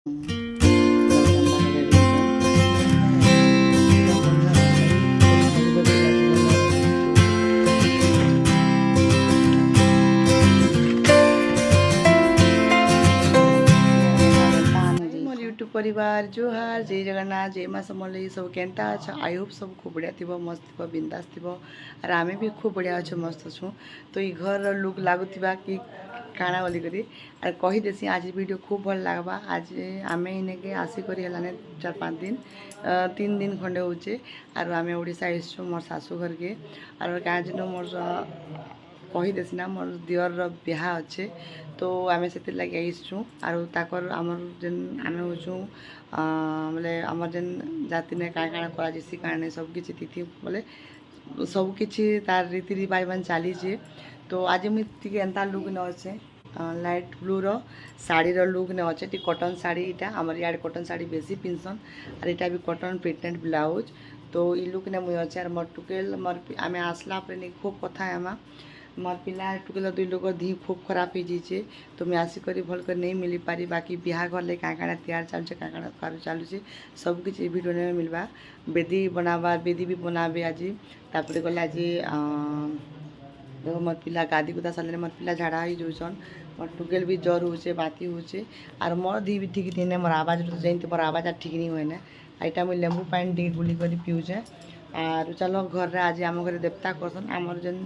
परिवार जोहार जय जगन्नाथ जय माँ समलेई सब केनता अच्छा आई होप सब खूब बढ़िया थी मस्त थी बिंदास थी और आमे भी खूब बढ़िया अच्छे मस्त अच्छू तो ये घर लुक लगुवा कि काଣା बोली करी और कहीदेसी आज वीडियो खूब भल लगवा आज आम इनके आसिक है 4-5 दिन 3 दिन खंडे होचे और आम ओडिशा आसचु मोर शाशु घर के और क्या दिन मोर कहीदेसी ना मोर दियर ब्याह अच्छे तो आम से लगे आसचु और ताकर आमर जेन आम हूँ बोले आमर जेन जाति ने काଣା काଣା करासी कारण सब किसी तिथि बोले सबकि तार रीति रिवाज मान चलीचे तो आज मुझे एंता लुक न अच्छे लाइट ब्लू रो साड़ी रो लुक ने अच्छे कटन साड़ी इटा आमर इे कटन साड़ी बेसी पिंधसन और इटा भी कटन प्रिंटेड ब्लाउज तो ये लुक ने मुझे अच्छे मोर टुकेल मोर आम आसला खूब कथा आमा मोर पिला टुकेल 2 लोग धी खूब खराब हो जाइए तो मैं आसिक भल कर नहीं मिली पारी बाकी बिहा घर ले क्या क्या तैयार चलছে क्या चलुचे सबकि वीडियो में मिलवा बेदी बनावा बेदी भी बनाबे आज तापर गले आज देखो मोर पिला गादी गुदा सारे मोर पिला झाड़ा हो जाऊन मोर टुकेल भी ज्वर होचे बाती होचे और मोर धी भी ठीक नहीं मोर आवाज तो जानते मोर आवाज ठीक नहीं हुए ना यहाँ मुझे लेंबू पानी टी गुली कर पीऊचे और चलो घर आज आम घर देवता करसन आमर जेन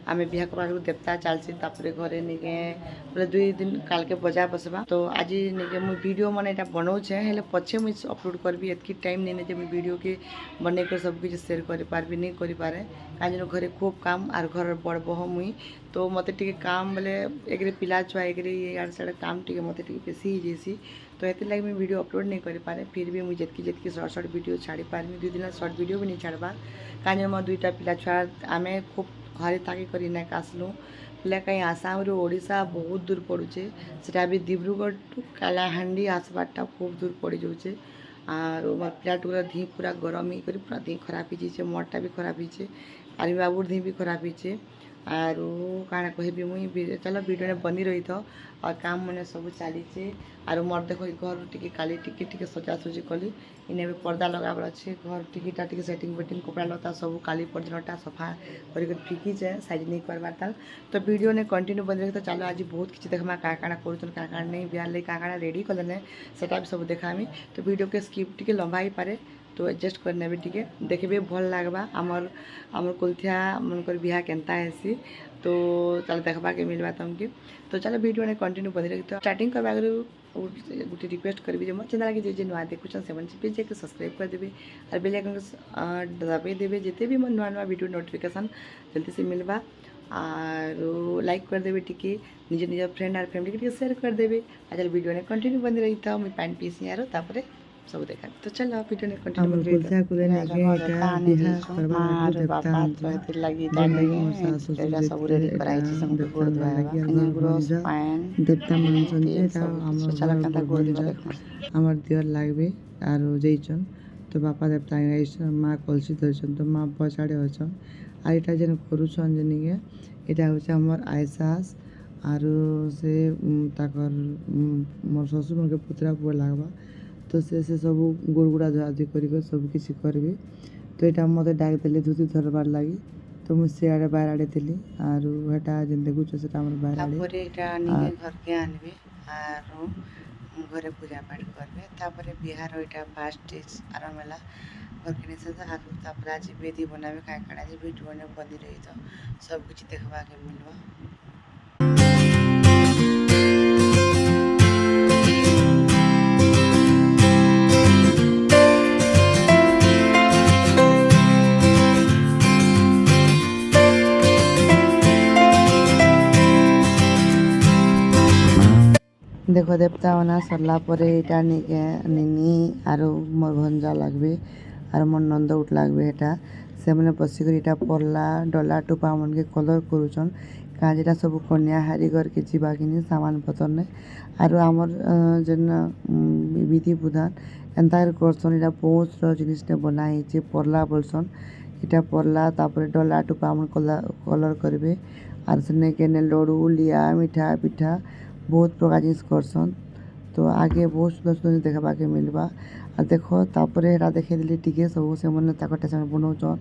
आम बिहा कर देवता चलसी घरे निके बोले 2 दिन काल के बजा बसवा तो आज निके मुझे वीडियो मैंने यहाँ बनाऊे हेल्ले पछे मुझे अपलोड करी एतकी टाइम नहीं जे मुझे वीडियो के बन कर सबकि शेयर कर पार्बी नहीं कर पारे कहीं घरे खूब काम और घर बड़ बह मुई तो मत टे काम बोले एक पिला छुआ एक यार साड़े काम टे मत बेसी ही जाइसी तो ये लगे मुझे वीडियो अपलोड नहीं कर पारे फिर भी मुझे जितकी शॉर्ट शॉर्ट वीडियो छाड़ी पार्मी 2 दिन शॉर्ट वीडियो भी नहीं छाड़बार कहीं मोर 2टा पिला छुआ आम खूब घरे ताकि कर आसलु बोले कहीं आसाम रू ओडिशा बहुत दूर पड़ुचे सेटा भी दिब्रुगढ़ टू कालाहांडी आसबारटा खूब दूर पड़ जाऊे और मोर पिला टुकड़ा धी पूरा गरम ही कर पूरा धी खराब हो जाइए मोरटा भी खराब होचे आर्मी बाबूर धी भी खराब होचे और काଣା कहबी मुई चलो वीडियो में बनी रही था और काम मैंने सब चलीचे और मोर देखो घर टी काली टी सजासुजी कली इन्हें भी पर्दा लगाबर अच्छे घर टीटा टी सेटिंग बेटिंग कपड़ा लता सब काली पर्दनटा सफा कर फिकी जाए साइज नहीं करवार ताल तो वीडियो ने कंटिन्यू बन रही तो चलो आज बहुत किसी देखा क्या क्या कर नहीं बिहार लगे क्या रेडी कले से भी सब देखामी तो वीडियो के स्किप टी लंबा ही पारे तो एडजस्ट करने टी देखबे भल लगवा आमर आमर कुलथिया मनकर बिहा केनता हेसी तो चलो देखा के मिलवा तुमके तो चलो वीडियो ने कंटिन्यू बनी रही तो स्टार्टिंग करवा गोटे रिक्वेस्ट करी मोर चैनल के जे नुआ देखुन से प्लीज एक सब्सक्राइब कर देवे और बेल आइकन दबाई देवे जिते भी मोर नुआ नुआ वीडियो नोटिफिकेशन जल्दी से मिलवा और लाइक कर देवे टी निज निज फ्रेंड और फैमिली के शेयर कर देवे आज वीडियो ने कंटिन्यू बनी रही था मुझे पानी पीसी आरो तापर सब देखा तो चलो वीडियो ने कंटिन्यू बनी रही था बापा तो हेते लगी एटा सब रेडी कराई छी सब गोड़ धोया ग्रोस पान देवता मानसन जेटा हमर चला कांता गोड़ दिबा हमर दियर लागबे आरो जैचन तो बापा देवता आइसन माँ कलसी धरछन तो माँ पछाड़े अछन आ एटा जेन करूछन जेनिके एटा होचे हमर आयसास आरो से ताकर मोर ससुर मन के पुतरा पुआ लागबा तो से सब गोड़गुड़ा धुआधुई कर सब किसी करबे तो यहाँ मत डाक देले धुती धरबार लगी तो मुझे सियाड़े बाहर आड़े थी और हेटा जेन देखुछ से बाहर आड़े एटा निजे घर के आनबे और घरे पूजा पाठ करबे तापर बिहार एटा फास्ट आरंभ होला घर के निसे तापर आज बेदी बनाबे काय काड़ा जे वीडियो ने बनी रही तो सब कुछ देखबा के मिलबा देखो देवता बना सरला यहाँ निनी और मोर भंजा लगे और मोर नंद उठ लगे यहाँ से मैंने बसिक यहाँ पल्ला डला टोपा मन के कलर करुचन कहाँ जेटा सब कन्या हारी घर के जीवाकिनी सामान पतर ने और आमर जेन विधि विधान एंता करसन यहाँ पहुँच जिनिस ने बनाई पल्ला बोलसन यहाँ पल्ला तापर डला टोपा मन कलर करेंगे और से लड्डू लिया मिठा पिठा बहुत प्रकार जिनिस करसन तो आगे बहुत सुंदर सुंदर देखा के मिलवा और देखो तापर एटा देखे दिली टिके सब से मन ताकटा से बनाउछन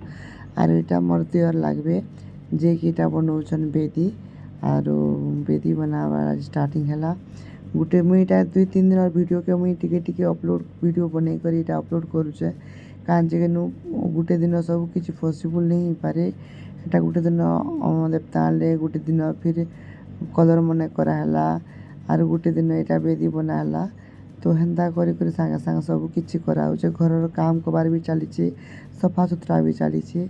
और एटा मोर दियर लागबे जे कि एटा बनाउछन बेदी और बेदी बनावा स्टार्टिंग हला गुटे मुई एटा 2-3 दिन वीडियो के मुई टिके टिके अपलोड वीडियो बनै करी एटा अपलोड करूछे कान जे नु गुटे दिन सब किछि पॉसिबल नहीं पारे एटा गुटे दिन देवता ले गुटे दिन फिर कलर मने करा हला और गुटे दिन एटा बेदी बना हला तो हेन्ता करी करी संगे संगे सब किछि करा होचे घर काम कबार भी चली सफा सुथरा भी चली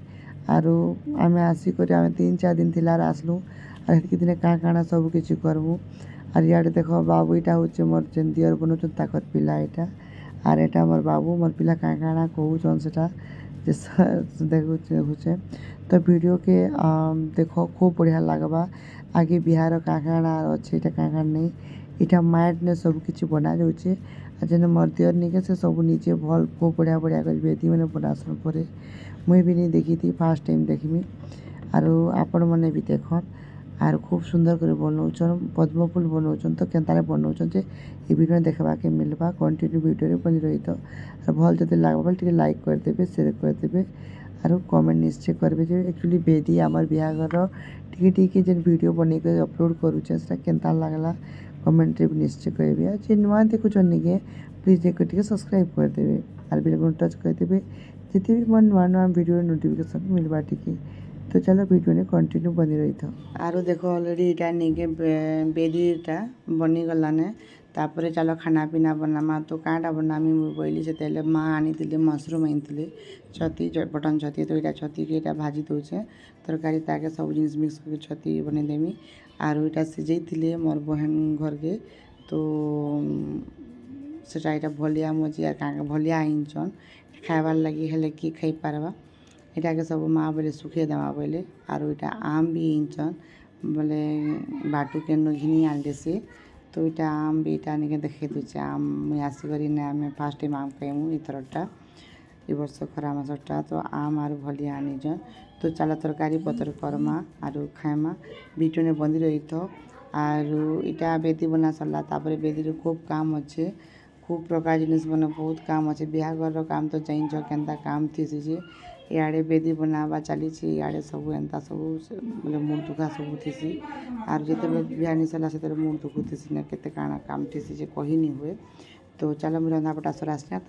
और आम आसी करी आम 3-4 दिन थिला आसलु और हेतकी दिन काଣା सब किछि करबू और इे देख बाबू यहाँ हूँ मोर जेन दियर बनाऊन ताकर पिला यहाँ और यहाँ मोर बाबू मोर पिला काଣା कहून से देखुचे तो वीडियो के देख खूब बढ़िया लगवा आगे बिहार काଣା अच्छे काଣା नहीं इटा माइंड ने सब किसी बना जाऊे जेन मोर दियर निके से सब निजे भल खूब बढ़िया बढ़िया कर बेदी मैंने बनासन पर मुई भी नहीं देखी थी फास्ट टाइम देखमी और आपण मैंने भी देखन और खूब सुंदर कर बनाऊन पद्म फूल बनाऊन तो केन्तारे बनाऊन जे ये वीडियो देखा के मिलवा कंटिन्यू वीडियो बनी रही तो और भल जब लगवा टे लाइक करदे शेयर करदे और कमेंट निश्चय करेंगे जो एक्चुअली बेदी आमर बिहाघर टिके टिके जेन वीडियो बन कर अपलोड करुचे से केन्ता लगला कमेंट भी निश्चय करेंगे और जे नुआ देखुन निके प्लीज एक सब्सक्राइब करदे और बेल आइकन टच करदे जिते भी मन नुआ नुआ वीडियो नोटिफिकेशन मिलवा टिके तो चलो वीडियो ने कंटिन्यू बनी रही था आरो देखो ऑलरेडी इटा निके बेदीटा बनी गलाने तापर चलो खाना पीना बनामा तो काँटा बनामी मुझे बोली से माँ आनी मशरूम आनी छती बटन छती तो यहाँ छती के यहाँ भाजी दौचे तरकारी ताके सब जिन मिक्स कर छती बनईदेमी आर यहाँ सिझे मोर बहन घर के तो सेटा यहाँ भलिया मजी भलिया आईचन खाइबार लगी हेले कि खाई पारबा यहाँ के सब माँ बोले सुखे देवा बोले और यहाँ आम भी इंचन बोले बाटू के घिनी आनले से तो यहाँ आम भी यहाँ निके देखे दूचे आम मुझे आसिक आम फास्ट टाइम आम खाइमु इथरटा ये वर्ष खरा मासटा तो आम आर भलिया आनीचन तो चलो तरकारी पतर करमा और खाइमा वीडियो ने बंदी रही तो और इटा बेदी बना सरला तापर बेदी खूब काम अच्छे खूब प्रकार जिनिस बने बहुत काम अच्छे बिहाघर काम तो जाइन केन्ता काम थी जे इे बेदी बनावा चली इे सब एंता सब बोले मुंड दुखा सब थी और जिते बिहा नहीं सरला से मुंड दुखु थी ना केते काଣା काम थी जे कही नहीं हुए तो चलो मुझे रंधा पटा सर आसना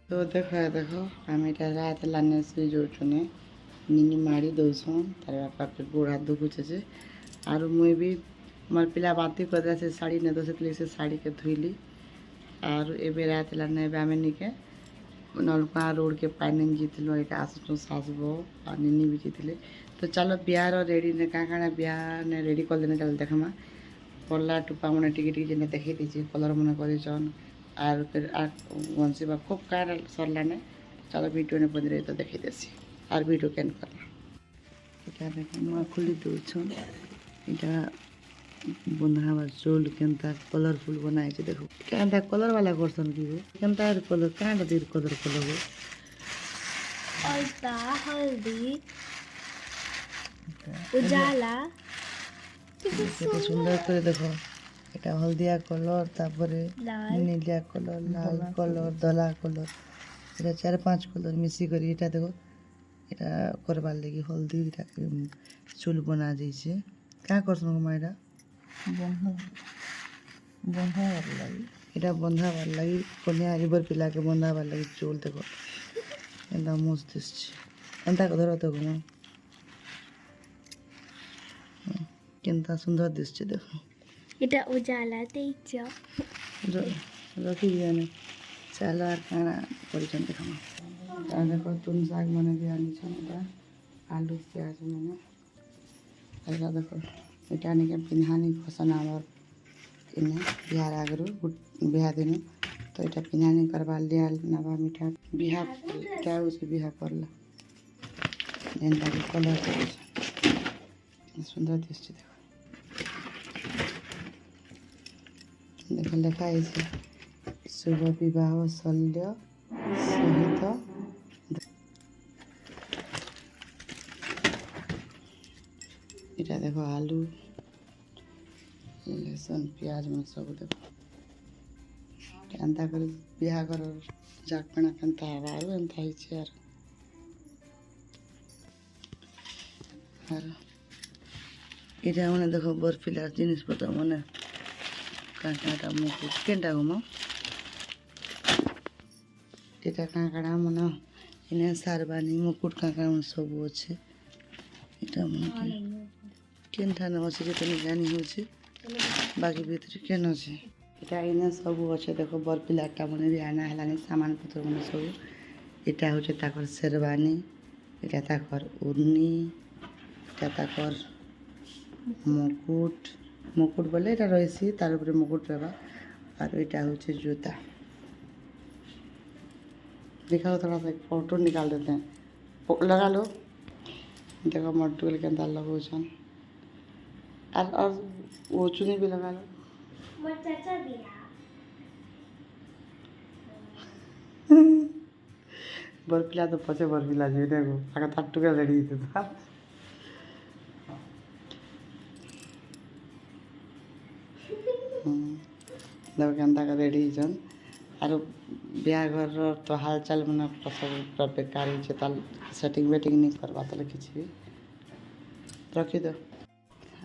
तो देखो आम यहाँ रात लाने से जोड़ने निनी माड़ी दौसन तार बापा पे गोड़ हाथ दुखुचे से आर मुई भी मोर पिला बाती कर से शाड़ी ने दो से शाड़ी के धुईली और एबे रात लाने आम निके नलकुआ रोड के पानी जीतल यहाँ आसुँ सासबो और निनी भी जीतले तो चलो बिहार रेडी ने काଣା बिहार ने रेडी कर देने चलो देखमा पल्ला टुपा मैंने टिके जेने देखे दीजिए कलर मन कर और फिर गंसी बा खूब काड़ा सरलाने चलो वीडियो ने बंद रही तो देखे देसी और वीडियो कैन करना इटा देखो नुआ खुली दूछन इटा बुनावा चोल केनता कलरफुल बनाई देखो केनता कलर वाला करसन की हो केनता कलर कांटा देर कलर कलर हो अल्पा हल्दी उजाला केते सुंदर करे देखो এটা হলদিয়া কলর তারপরে লাল নীলিয়া কলর লাল কলর ধলা কলর এটা 4-5 কলর মিশি করি এটা দেখো এটা করবার লাগি হলদি এটা চুল বনা যাইছে কা করছন মাইরা বন্ধাবার লাগি এটা বন্ধাবার লাগি কন্যা রিভার পিলাকে বন্ধাবার লাগি চুল দেখো এটা মস্ত দিচ্ছে এন্তা ধরো তো ঘুমা কেনতা সুন্দর দিচ্ছে দেখো এটা উজালা তেইচ रखी दिया ने चलो আর কানা পরিচয় দেখাম আর দেখো তুন শাক মানে দিয়ে আনিছে এটা আলু পেঁয়াজ মানে এটা দেখো এটা নিকে পিনহানি পছন্দ আমার ইনে বিহার আগরু বিহা দিন তো এটা পিনহানি করবার লিয়া নাবা মিঠা বিহা এটা হচ্ছে বিহা করলা যেটা কলর সুন্দর দিচ্ছে দেখো দেখো লেখা আছে শুভ বিবাহ শল্য সহিত এটা দেখো আলু লসুন পেঁয়াজ মানে সব দেখো এন্তা করে বিয়া করার জাকপেনা কেনতা হবা আর এন্তা হয়েছে আর এটা মানে দেখো বরফিলার জিনিসপত্র মানে কাঁকড়া মুকুট কেনটা ঘুমো এটা কাঁকড়া মনে এনে সারবানি মুকুট কাঁকড়া মানে সবু আছে এটা মনে কেনটা না আছে যেটা আমি জানি হচ্ছে বাকি ভিতরে কেন আছে এটা এনে সবু আছে দেখো বরফিলারটা মনে বি আনা হেলানি সামান পত্র মানে সবু এটা হচ্ছে তাকর শেরবানি এটা তাকর উর্নি এটা তাকর মুকুট मुकुट बोले এটা রয়েছে তার উপরে মুকুট দেওয়া আর এটা হচ্ছে জুতা दिखाओ थोड़ा सा एक फोटो निकाल देते हैं लगा लो देखो मटुल के अंदर लगो छन और वो चुनी भी लगा लो मोर चाचा भी बर्फिला तो पचे बर्फिला जी देखो आगे तट्टू के रेडी थे तो देखो केनता का रेडी छन और बिहाघर तो हालचाल मैंने सब पूरा बेकार ही ताल सेटिंग वेटिंग नहीं करवा ताले किसी रखी दो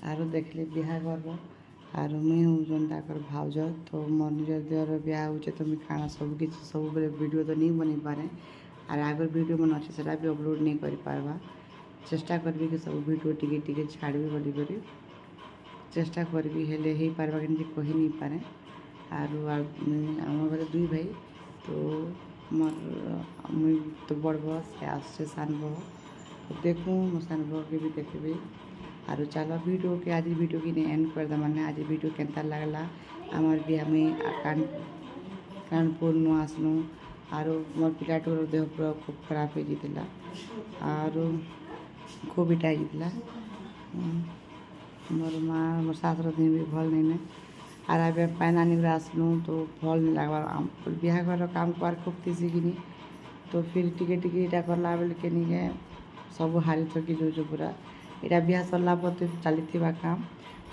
आरो देखली बिहाघर आरो मुई हूँ जनता कर भाउज तो मोर निजर देवर बिहा हो तो मुझे खाना सब किसी सब बेले वीडियो तो नहीं बनी पारे और आगर वीडियो मन अच्छे से भी अपलोड नहीं कर पारबा चेष्टा करबी कि सब वीडियो टिके टिके छाड़बी बोली करी चेष्टा करबी हेले ही पारबा कि कही नहीं पारे आरो आम घर दुई भाई तो मोर मुई तो बड़ बह से आसছে सान बह तो देखूँ मो सान बह के भी देखबी आरो चलो वीडियो के आज वीडियो की एंड कर दे मैंने आज वीडियो केनता लगला आमार बिहा में कानपुर नु आसनु आरो मोर पिलाटोर देह पूरा खूब खराब हो जाता आरो कोविड आ जाता मोर माँ मोर सासर दिन भी भल नहीं और अब पैनानी आसलू तो भल नहीं लगवा बिहाघर काम कर खूब तीसी कि तो फिर टिके टिके इटा करला बेल के नहीं सब हारी थकी जो पूरा इटा बिहा सरला पर चली काम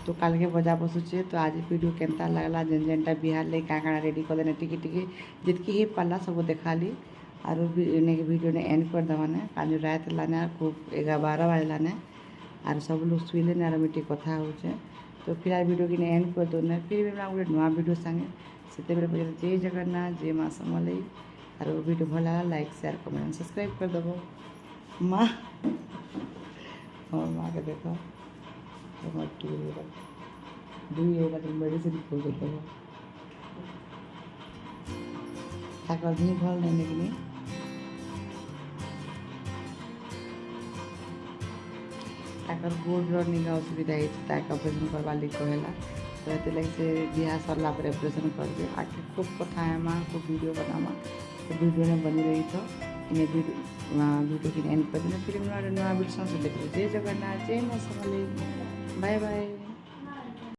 तो काल के बजा बसुचे तो आज वीडियो केनता लगला जेन जेनटा बिहार ले काकड़ा रेडी कर देने टिके टिके जितकी ही पाला सब देखाली और वीडियो ने एंड कर देवाने आज रात लाने खूब 11-12 बजे लाने और सब लोग शुले और मिट्टी कथा हो तो फिर वीडियो की एंड कर दो फिर भी गोटे नुआ वीडियो संगे से जय जगन्नाथ जय माँ समलई और वीडियो भल लगा लाइक शेयर कमेंट सब्सक्राइब कर देव माँ और माँ के देखो मेडिसिन खोल देते धी भल नहीं लेकिन ताकर गोड़ निगा असुविधा है ऑपरेशन करवा लगे कहला तो ये से बिहा सरला पर ऑपरेशन कर दे आगे खूब कथा है माँ खूब वीडियो बनामा तो वीडियो में बनी रही तो इन्हें वीडियो की एंड कर देना फिर नुआ वीडियो से देख जय जगन्नाथ जय माँ समलई बाय बाय।